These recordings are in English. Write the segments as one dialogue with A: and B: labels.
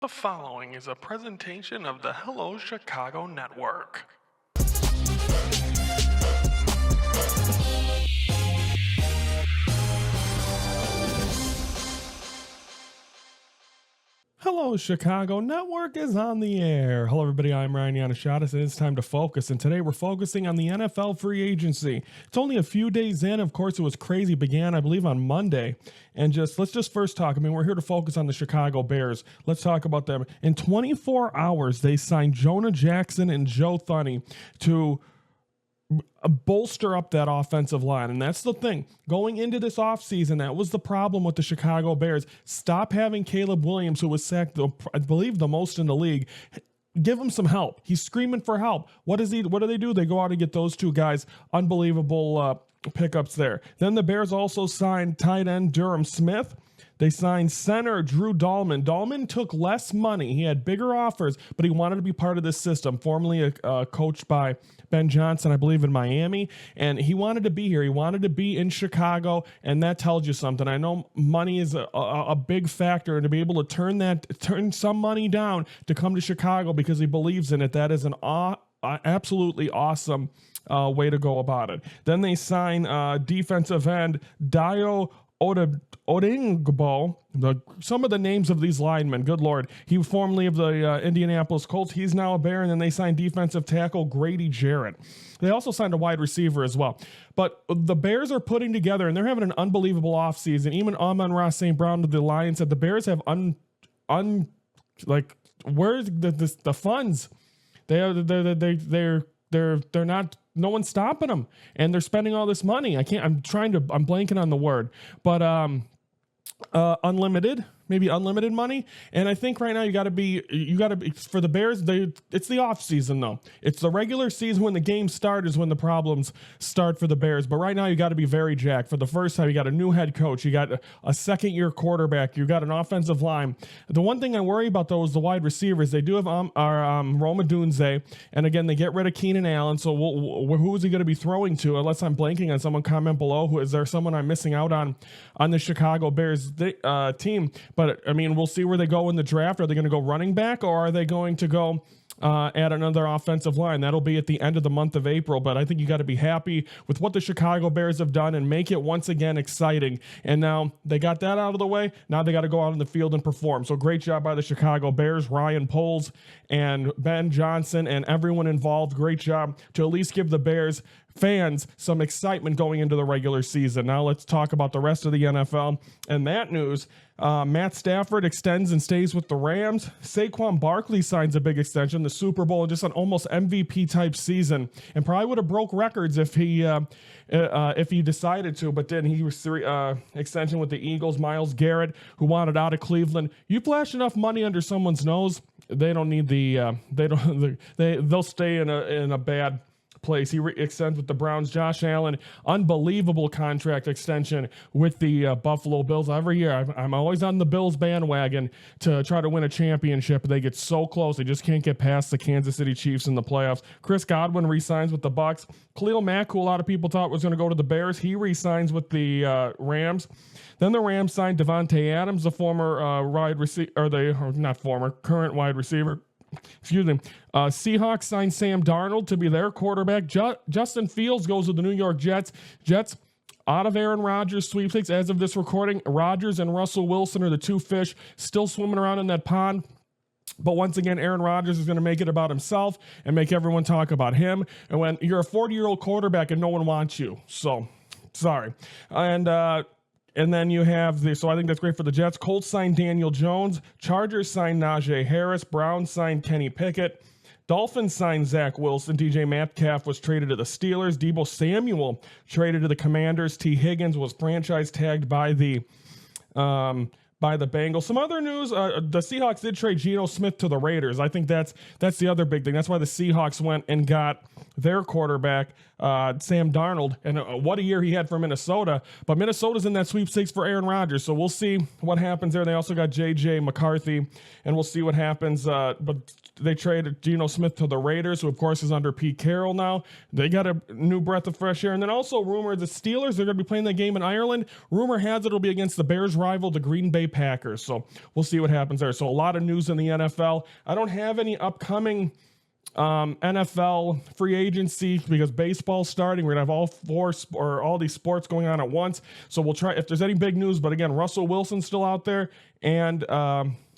A: The following is a presentation of the Hello Chicago Network.
B: Hello, Chicago Network is on the air. Hello, everybody. I'm Ryan Yanishadis, and it's time to focus. And today we're focusing on the NFL free agency. It's only a few days in. Of course, it was crazy. Began, I believe, on Monday. And let's just first talk. I mean, we're here to focus on the Chicago Bears. Let's talk about them. In 24 hours, they signed Jonah Jackson and Joe Thuney to bolster up that offensive line. And that's the thing. Going into this offseason, that was the problem with the Chicago Bears. Stop having Caleb Williams, who was sacked, I believe, the most in the league. Give him some help. He's screaming for help. What do they do? They go out and get those two guys. Unbelievable pickups there. Then the Bears also signed tight end Durham Smith. They signed center Drew Dahlman. Dahlman took less money. He had bigger offers, but he wanted to be part of this system, formerly coached by Ben Johnson, I believe, in Miami. And he wanted to be here. He wanted to be in Chicago, and that tells you something. I know money is a big factor, and to be able to turn some money down to come to Chicago because he believes in it, that is an absolutely awesome way to go about it. Then they sign defensive end Dio Odingbo, some of the names of these linemen, good Lord. He was formerly of the Indianapolis Colts. He's now a Bear, and then they signed defensive tackle Grady Jarrett. They also signed a wide receiver as well. But the Bears are putting together, and they're having an unbelievable offseason. Even Amon-Ra St. Brown of the Lions said the Bears have where's the funds? They're not. No one's stopping them, and they're spending all this money. I'm blanking on the word, but unlimited money. And I think right now you got to be for the Bears. It's the off season though. It's the regular season when the games start is when the problems start for the Bears. But right now you got to be very jacked. For the first time, you got a new head coach. You got a second year quarterback. You got an offensive line. The one thing I worry about though is the wide receivers. They do have Roma Dunze, and again they get rid of Keenan Allen. So who is he going to be throwing to? Unless I'm blanking on someone, comment below. Is there someone I'm missing out on the Chicago Bears team? But, I mean, we'll see where they go in the draft. Are they going to go running back, or are they going to go add another offensive line? That'll be at the end of the month of April. But I think you got to be happy with what the Chicago Bears have done and make it once again exciting. And now they got that out of the way. Now they got to go out in the field and perform. So great job by the Chicago Bears, Ryan Poles and Ben Johnson and everyone involved. Great job to at least give the Bears fans some excitement going into the regular season. Now let's talk about the rest of the NFL. And that news, Matt Stafford extends and stays with the Rams. Saquon Barkley signs a big extension, the Super Bowl, and just an almost MVP type season, and probably would have broke records if he decided to, but didn't. He was extension with the Eagles. Myles Garrett, who wanted out of Cleveland. You flash enough money under someone's nose, they don't need they'll stay in a bad place. He extends with the Browns. Josh Allen, unbelievable contract extension with the Buffalo Bills. Every year, I'm always on the Bills bandwagon to try to win a championship. They get so close, they just can't get past the Kansas City Chiefs in the playoffs. Chris Godwin re-signs with the Bucks. Khalil Mack, who a lot of people thought was going to go to the Bears, he re-signs with the Rams. Then the Rams signed Devontae Adams, the former current wide receiver. Excuse me. Seahawks signed Sam Darnold to be their quarterback. Justin Fields goes to the New York Jets. Jets out of Aaron Rodgers sweepstakes as of this recording. Rodgers and Russell Wilson are the two fish still swimming around in that pond. But once again, Aaron Rodgers is going to make it about himself and make everyone talk about him. And when you're a 40-year-old quarterback and no one wants you, so sorry. And then you have so I think that's great for the Jets. Colts signed Daniel Jones. Chargers signed Najee Harris. Browns signed Kenny Pickett. Dolphins signed Zach Wilson. DJ Metcalf was traded to the Steelers. Deebo Samuel traded to the Commanders. T. Higgins was franchise tagged by the Bengals. Some other news, the Seahawks did trade Geno Smith to the Raiders. I think that's the other big thing. That's why the Seahawks went and got their quarterback, Sam Darnold, and what a year he had for Minnesota. But Minnesota's in that sweepstakes for Aaron Rodgers, so we'll see what happens there. They also got J.J. McCarthy, and we'll see what happens. But they traded Geno Smith to the Raiders, who of course is under Pete Carroll now. They got a new breath of fresh air. And then also rumor the Steelers are going to be playing that game in Ireland. Rumor has it it'll be against the Bears' rival, the Green Bay Packers. So we'll see what happens there. So a lot of news in the NFL. I don't have any upcoming NFL free agency because baseball's starting. We're gonna have all these sports going on at once. So we'll try if there's any big news. But again, Russell Wilson's still out there, and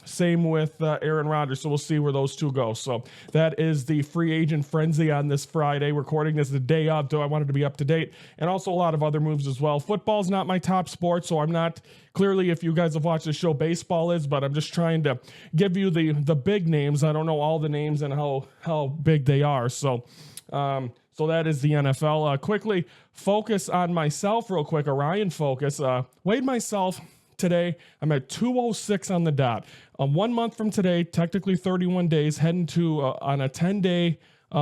B: same with Aaron Rodgers. So we'll see where those two go. So that is the free agent frenzy on this Friday. Recording this the day of, though I wanted to be up to date, and also a lot of other moves as well. Football's not my top sport, so I'm not clearly. If you guys have watched the show, baseball is, but I'm just trying to give you the big names. I don't know all the names and how big they are. So that is the NFL. Quickly focus on myself real quick. Orion focus. Weighed myself today. I'm at 206 on the dot. 1 month from today, technically 31 days, heading to on a 10-day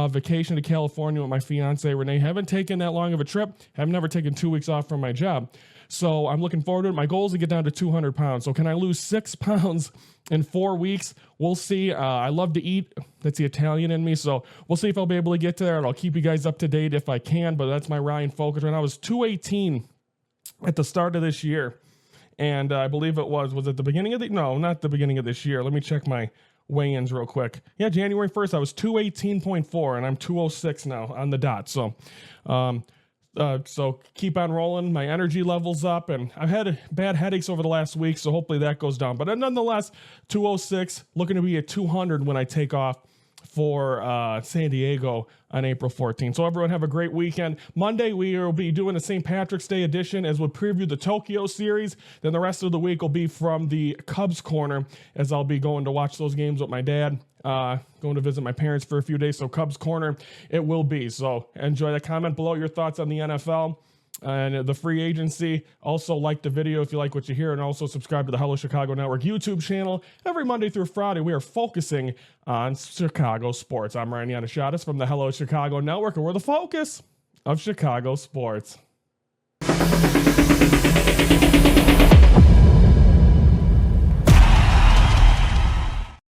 B: vacation to California with my fiance Renee. Haven't taken that long of a trip. I've never taken 2 weeks off from my job. So I'm looking forward to it. My goal is to get down to 200 pounds. So can I lose 6 pounds in 4 weeks? We'll see. I love to eat. That's the Italian in me. So we'll see if I'll be able to get there, and I'll keep you guys up to date if I can. But that's my Ryan focus. When I was 218 at the start of this year, and I believe it was it the beginning of no, not the beginning of this year. Let me check my weigh-ins real quick. Yeah, January 1st, I was 218.4, and I'm 206 now on the dot. So, so keep on rolling. My energy level's up, and I've had bad headaches over the last week, so hopefully that goes down. But nonetheless, 206, looking to be at 200 when I take off for San Diego on April 14th. So everyone have a great weekend. Monday, we will be doing a St. Patrick's Day edition as we'll preview the Tokyo series. Then the rest of the week will be from the Cubs corner, as I'll be going to watch those games with my dad, going to visit my parents for a few days. So Cubs corner it will be. So enjoy the comment below your thoughts on the NFL and the free agency. Also like the video if you like what you hear, and also subscribe to the Hello Chicago Network YouTube channel. Every Monday through Friday, we are focusing on Chicago sports. I'm Ryan Yannishatis from the Hello Chicago Network, and we're the focus of Chicago sports.